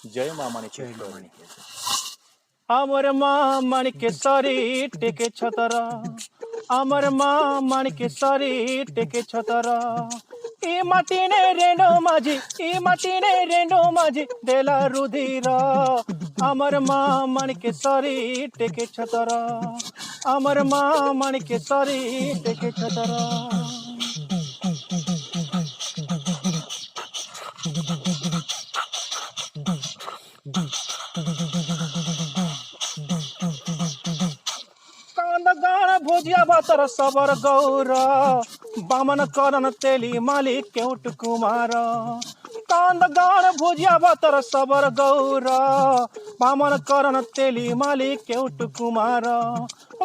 जय माँ माणिकेश्वरी। अमर माँ माणिकेश्वरी टेके छतर, अमर माँ माणिकेश्वरी टेके छतर। ई माटीने रेणो माझी, ई माटीने रेणो माझी देला रुधिर। अमर माँ माणिकेश्वरी टेके छतर, अमर माँ माणिकेश्वरी टेके छतर। कांद गाण भुजिया भातर सबर गौर, बामन करन तेली मालिक केउट कुमार। कांद गाण भुजिया भातर सबर गौर, बामन करन तेली मालिक केउट कुमार।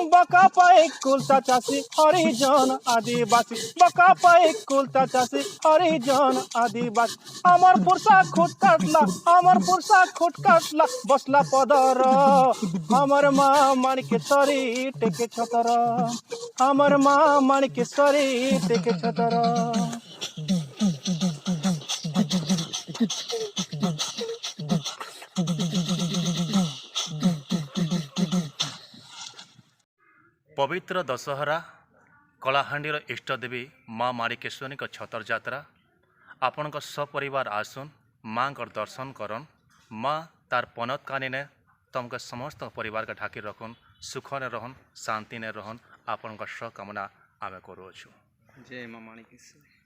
बका पाई कुलता चासी हरिजन आदिवासी, बका पाई कुलता चासी हरिजन आदिवासी। अमर पुरुषा खुट काटला, अमर पुरुषा खुट काटला बसला पदर। अमर माँ माणिकेश्वरी टेके छतर, अमर माँ माणिकेश्वरी टेके छतर। पवित्र दशहरा कलाहांडीर इष्टदेवी माँ माणिकेश्वरी छतर यात्रा आपण सपरिवार आसुन माँ दर्शन करन। माँ तार पनत कानी तुमके समस्त परिवार के ढाकी रखुन, सुख ने रहन, शांति ने रहन। आपण सकामना आमे करूँ। जय माँ माणिकेश्वरी।